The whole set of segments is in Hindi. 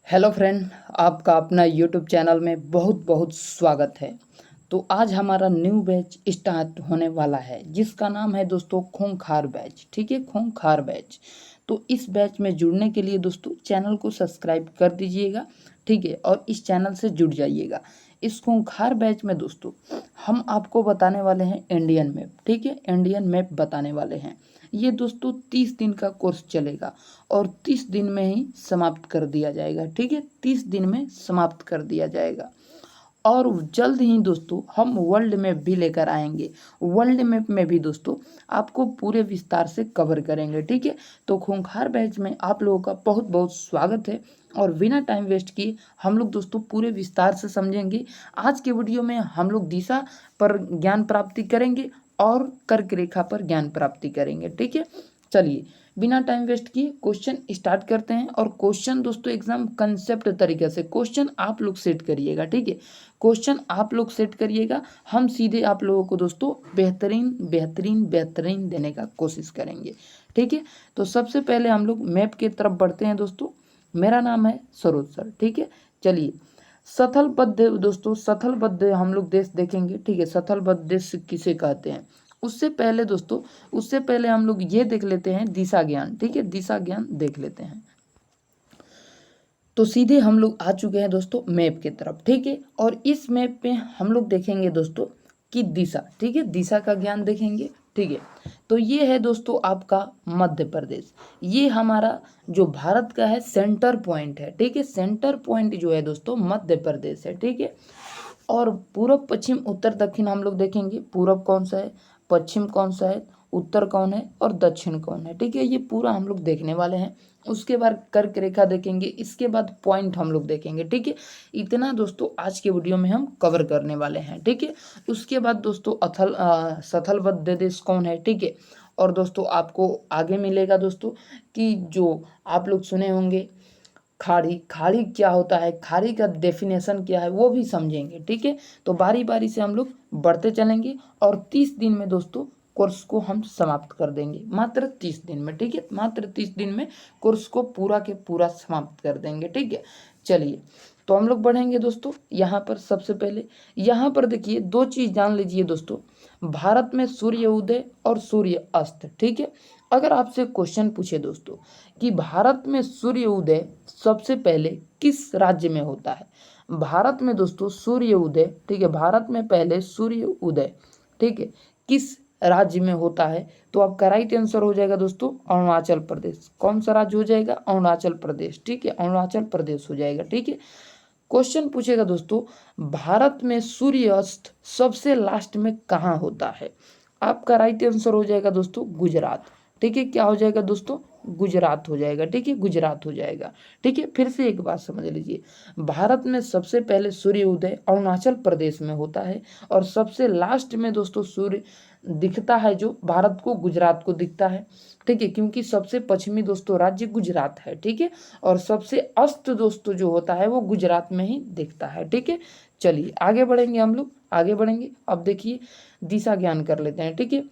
हेलो फ्रेंड, आपका अपना यूट्यूब चैनल में बहुत बहुत स्वागत है। तो आज हमारा न्यू बैच स्टार्ट होने वाला है जिसका नाम है दोस्तों खूंखार बैच। ठीक है, खूंखार बैच। तो इस बैच में जुड़ने के लिए दोस्तों चैनल को सब्सक्राइब कर दीजिएगा। ठीक है, और इस चैनल से जुड़ जाइएगा। इस खूंखार बैच में दोस्तों हम आपको बताने वाले हैं इंडियन मैप। ठीक है, इंडियन मैप बताने वाले हैं। ये दोस्तों 30 दिन का कोर्स चलेगा और 30 दिन में ही समाप्त कर दिया जाएगा। ठीक है, 30 दिन में समाप्त कर दिया जाएगा। और जल्द ही दोस्तों हम वर्ल्ड मैप भी लेकर आएंगे। वर्ल्ड मैप में भी दोस्तों आपको पूरे विस्तार से कवर करेंगे। ठीक है, तो खूंखार बैच में आप लोगों का बहुत बहुत स्वागत है। और बिना टाइम वेस्ट किए हम लोग दोस्तों पूरे विस्तार से समझेंगे। आज के वीडियो में हम लोग दिशा पर ज्ञान प्राप्ति करेंगे और कर्क रेखा पर ज्ञान प्राप्ति करेंगे। ठीक है, चलिए बिना टाइम वेस्ट किए क्वेश्चन स्टार्ट करते हैं। और क्वेश्चन दोस्तों एग्जाम कंसेप्ट तरीके से क्वेश्चन आप लोग सेट करिएगा। ठीक है, क्वेश्चन आप लोग सेट करिएगा। हम सीधे आप लोगों को दोस्तों बेहतरीन बेहतरीन बेहतरीन देने का कोशिश करेंगे। ठीक है, तो सबसे पहले हम लोग मैप की तरफ बढ़ते हैं दोस्तों। मेरा नाम है सरोज सर। ठीक है, चलिए सथलबद्ध दोस्तों, सथलबद्ध हम लोग देश देखेंगे। ठीक है, सथलबद्ध देश किसे कहते हैं उससे पहले हम लोग ये देख लेते हैं दिशा ज्ञान। ठीक है, दिशा ज्ञान देख लेते हैं। तो सीधे हम लोग आ चुके हैं दोस्तों मैप की तरफ। ठीक है, और इस मैप पे हम लोग देखेंगे दोस्तों कि दिशा। ठीक है, दिशा का ज्ञान देखेंगे। ठीक है, तो ये है दोस्तों आपका मध्य प्रदेश। ये हमारा जो भारत का है सेंटर पॉइंट है। ठीक है, सेंटर पॉइंट जो है दोस्तों मध्य प्रदेश है। ठीक है, और पूर्व पश्चिम उत्तर दक्षिण हम लोग देखेंगे। पूर्व कौन सा है, पश्चिम कौन सा है, उत्तर कौन है और दक्षिण कौन है। ठीक है, ये पूरा हम लोग देखने वाले हैं। उसके बाद कर्क रेखा देखेंगे, इसके बाद पॉइंट हम लोग देखेंगे। ठीक है, इतना दोस्तों आज के वीडियो में हम कवर करने वाले हैं। ठीक है, उसके बाद दोस्तों सथलबद्ध देश कौन है। ठीक है, और दोस्तों आपको आगे मिलेगा दोस्तों कि जो आप लोग सुने होंगे खाड़ी। खाड़ी क्या होता है, खाड़ी का डेफिनेशन क्या है वो भी समझेंगे। ठीक है, तो बारी बारी से हम लोग बढ़ते चलेंगे और 30 दिन में दोस्तों कोर्स को हम समाप्त कर देंगे। मात्र 30 दिन में। ठीक है, मात्र 30 दिन में कोर्स को पूरा के पूरा समाप्त कर देंगे। ठीक है, चलिए तो हम लोग बढ़ेंगे दोस्तों। यहाँ पर सबसे पहले यहाँ पर देखिए दो चीज़ जान लीजिए दोस्तों। भारत में सूर्य उदय और सूर्य अस्त। ठीक है, अगर आपसे क्वेश्चन पूछे दोस्तों कि भारत में सूर्य उदय सबसे पहले किस राज्य में होता है। भारत में दोस्तों सूर्य उदय, ठीक है, भारत में पहले सूर्य उदय, ठीक है, किस राज्य में होता है। तो आपका राइट आंसर हो जाएगा दोस्तों अरुणाचल प्रदेश। कौन सा राज्य हो जाएगा, अरुणाचल प्रदेश। ठीक है, अरुणाचल प्रदेश हो जाएगा। ठीक है, क्वेश्चन पूछेगा दोस्तों भारत में सूर्यास्त सबसे लास्ट में कहाँ होता है। आपका राइट आंसर हो जाएगा दोस्तों गुजरात। ठीक है, क्या हो जाएगा दोस्तों, गुजरात हो जाएगा। ठीक है, गुजरात हो जाएगा। ठीक है, फिर से एक बात समझ लीजिए, भारत में सबसे पहले सूर्य उदय अरुणाचल प्रदेश में होता है और सबसे लास्ट में दोस्तों सूर्य दिखता है जो भारत को, गुजरात को दिखता है। ठीक है, क्योंकि सबसे पश्चिमी दोस्तों राज्य गुजरात है। ठीक है, और सबसे अस्त दोस्तों जो होता है वो गुजरात में ही दिखता है। ठीक है, चलिए आगे बढ़ेंगे, हम लोग आगे बढ़ेंगे। अब देखिए दिशा ज्ञान कर लेते हैं। ठीक है,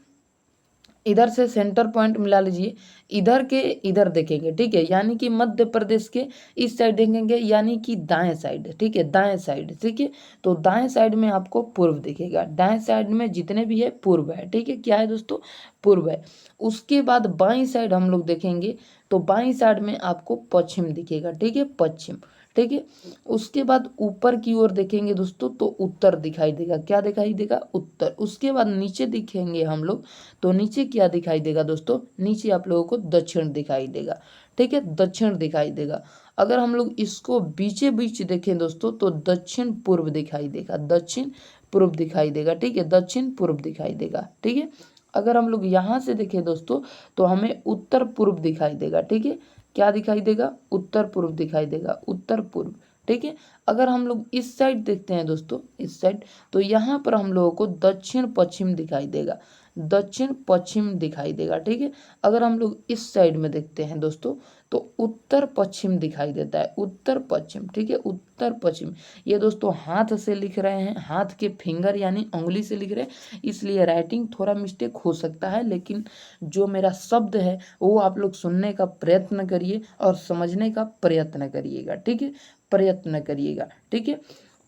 इधर से सेंटर पॉइंट मिला लीजिए, इधर के इधर देखेंगे। ठीक है, यानी कि मध्य प्रदेश के इस साइड देखेंगे, यानी कि दाएं साइड। ठीक है, दाएं साइड। ठीक है, तो दाएं साइड में आपको पूर्व दिखेगा। दाएं साइड में जितने भी है पूर्व है। ठीक है, क्या है दोस्तों, पूर्व है। उसके बाद बाईं साइड हम लोग देखेंगे तो बाईं साइड में आपको पश्चिम दिखेगा। ठीक है, पश्चिम। ठीक है, उसके बाद ऊपर की ओर देखेंगे दोस्तों तो उत्तर दिखाई देगा। क्या दिखाई देगा, उत्तर। उसके बाद नीचे दिखेंगे हम लोग तो नीचे क्या दिखाई देगा दोस्तों, नीचे आप लोगों को दक्षिण दिखाई देगा। ठीक है, दक्षिण दिखाई देगा। अगर हम लोग इसको बीचे बीच देखें दोस्तों तो दक्षिण पूर्व दिखाई देगा, दक्षिण पूर्व दिखाई देगा। ठीक है, दक्षिण पूर्व दिखाई देगा। ठीक है, अगर हम लोग यहाँ से देखें दोस्तों तो हमें उत्तर पूर्व दिखाई देगा। ठीक है, क्या दिखाई देगा, उत्तर पूर्व दिखाई देगा, उत्तर पूर्व। ठीक है, अगर हम लोग इस साइड देखते हैं दोस्तों, इस साइड, तो यहाँ पर हम लोगों को दक्षिण पश्चिम दिखाई देगा। दक्षिण पश्चिम दिखाई देगा। ठीक है, अगर हम लोग इस साइड में देखते हैं दोस्तों तो उत्तर पश्चिम दिखाई देता है, उत्तर पश्चिम। ठीक है, उत्तर पश्चिम। ये दोस्तों हाथ से लिख रहे हैं, हाथ के फिंगर यानी उंगली से लिख रहे हैं, इसलिए राइटिंग थोड़ा मिस्टेक हो सकता है, लेकिन जो मेरा शब्द है वो आप लोग सुनने का प्रयत्न करिए और समझने का प्रयत्न करिएगा। ठीक है, प्रयत्न करिएगा। ठीक है,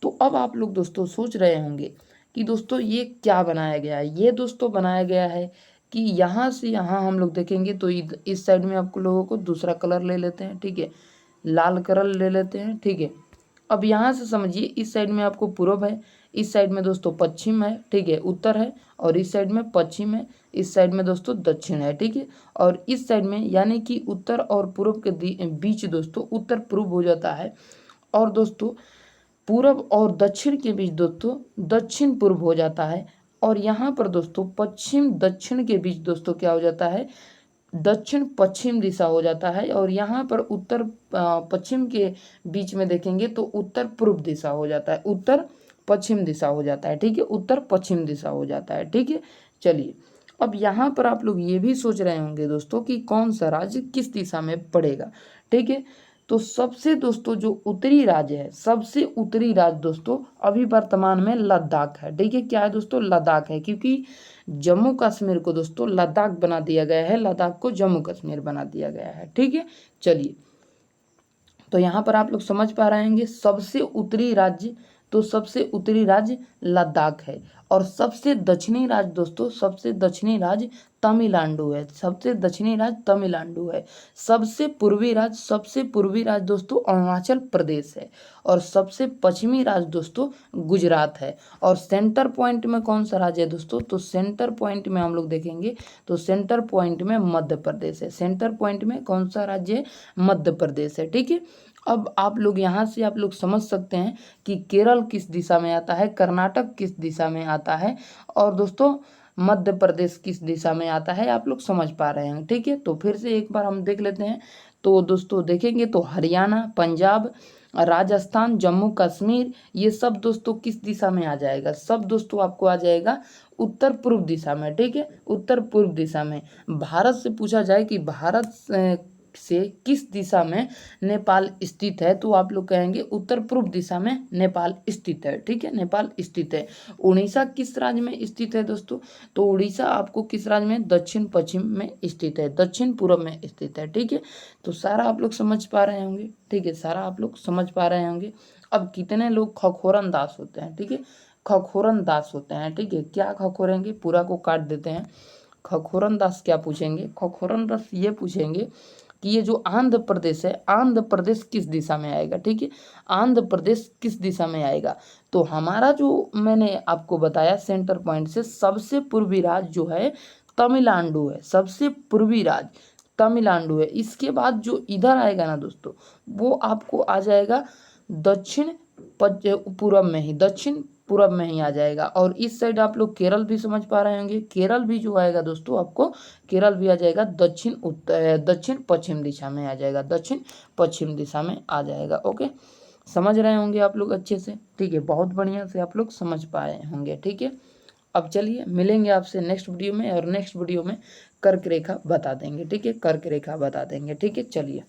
तो अब आप लोग दोस्तों सोच रहे होंगे कि दोस्तों ये क्या बनाया गया है। ये दोस्तों बनाया गया है कि यहाँ से यहाँ हम लोग देखेंगे तो इस साइड में आपको लोगों को दूसरा कलर ले लेते हैं। ठीक है, लाल कलर ले लेते हैं। ठीक है, अब यहाँ से समझिए इस साइड में आपको पूर्व है, इस साइड में दोस्तों पश्चिम है। ठीक है, उत्तर है, और इस साइड में पश्चिम है, इस साइड में दोस्तों दक्षिण है। ठीक है, और इस साइड में यानी कि उत्तर और पूर्व के बीच दोस्तों उत्तर पूर्व हो जाता है, और दोस्तों पूरब और दक्षिण के बीच दोस्तों दक्षिण पूर्व हो जाता है, और यहाँ पर दोस्तों पश्चिम दक्षिण के बीच दोस्तों क्या हो जाता है, दक्षिण पश्चिम दिशा हो जाता है, और यहाँ पर उत्तर पश्चिम के बीच में देखेंगे तो उत्तर पूर्व दिशा हो जाता है, उत्तर पश्चिम दिशा हो जाता है। ठीक है, उत्तर पश्चिम दिशा हो जाता है। ठीक है, चलिए अब यहाँ पर आप लोग ये भी सोच रहे होंगे दोस्तों कि कौन सा राज्य किस दिशा में पड़ेगा। ठीक है, तो सबसे दोस्तों जो उत्तरी राज्य है, सबसे उत्तरी राज्य दोस्तों अभी वर्तमान में लद्दाख है। ठीक है, क्या है दोस्तों, लद्दाख है, क्योंकि जम्मू कश्मीर को दोस्तों लद्दाख बना दिया गया है, लद्दाख को जम्मू कश्मीर बना दिया गया है। ठीक है, चलिए तो यहाँ पर आप लोग समझ पा रहे होंगे सबसे उत्तरी राज्य, तो सबसे उत्तरी राज्य लद्दाख है, और सबसे दक्षिणी राज्य दोस्तों, सबसे दक्षिणी राज्य तमिलनाडु है, सबसे दक्षिणी राज्य तमिलनाडु है। सबसे पूर्वी राज्य, सबसे पूर्वी राज्य दोस्तों अरुणाचल प्रदेश है, और सबसे पश्चिमी राज्य दोस्तों गुजरात है। और सेंटर पॉइंट में कौन सा राज्य है दोस्तों, तो सेंटर पॉइंट में हम लोग देखेंगे तो सेंटर पॉइंट में मध्य प्रदेश है। सेंटर पॉइंट में कौन सा राज्य है, मध्य प्रदेश है। ठीक है, अब आप लोग यहाँ से आप लोग समझ सकते हैं कि केरल किस दिशा में आता है, कर्नाटक किस दिशा में आता है, और दोस्तों मध्य प्रदेश किस दिशा में आता है, आप लोग समझ पा रहे हैं। ठीक है, तो फिर से एक बार हम देख लेते हैं। तो दोस्तों देखेंगे तो हरियाणा, पंजाब, राजस्थान, जम्मू कश्मीर, ये सब दोस्तों किस दिशा में आ जाएगा, सब दोस्तों आपको आ जाएगा उत्तर पूर्व दिशा में। ठीक है, उत्तर पूर्व दिशा में। भारत से पूछा जाए कि भारत से किस दिशा में नेपाल स्थित है, तो आप लोग कहेंगे उत्तर पूर्व दिशा में नेपाल स्थित है। ठीक है, नेपाल स्थित है। उड़ीसा किस राज्य में स्थित है दोस्तों, तो उड़ीसा आपको किस राज्य में, दक्षिण पश्चिम में स्थित है, दक्षिण पूर्व में स्थित है। ठीक है, तो सारा आप लोग समझ पा रहे होंगे। ठीक है, सारा आप लोग समझ पा रहे होंगे। अब कितने लोग खखोरन दास होते हैं, ठीक है, खखोरन दास होते हैं। ठीक है, क्या खखोरेंगे, पूरा को काट देते हैं। खखोरन दास क्या पूछेंगे, खखोरन दास ये पूछेंगे कि ये जो आंध्र प्रदेश है, आंध्र प्रदेश किस दिशा में आएगा। ठीक है, आंध्र प्रदेश किस दिशा में आएगा, तो हमारा जो मैंने आपको बताया सेंटर पॉइंट से सबसे पूर्वी राज्य जो है तमिलनाडु है, सबसे पूर्वी राज्य तमिलनाडु है। इसके बाद जो इधर आएगा ना दोस्तों, वो आपको आ जाएगा दक्षिण पूर्व में ही, दक्षिण पूर्व में ही आ जाएगा। और इस साइड आप लोग केरल भी समझ पा रहे होंगे, केरल भी जो आएगा दोस्तों आपको, केरल भी आ जाएगा दक्षिण दक्षिण पश्चिम दिशा में आ जाएगा, दक्षिण पश्चिम दिशा में आ जाएगा। ओके, समझ रहे होंगे आप लोग अच्छे से। ठीक है, बहुत बढ़िया से आप लोग समझ पाए होंगे। ठीक है, अब चलिए मिलेंगे आपसे नेक्स्ट वीडियो में, और नेक्स्ट वीडियो में कर्क रेखा बता देंगे। ठीक है, कर्क रेखा बता देंगे। ठीक है, चलिए।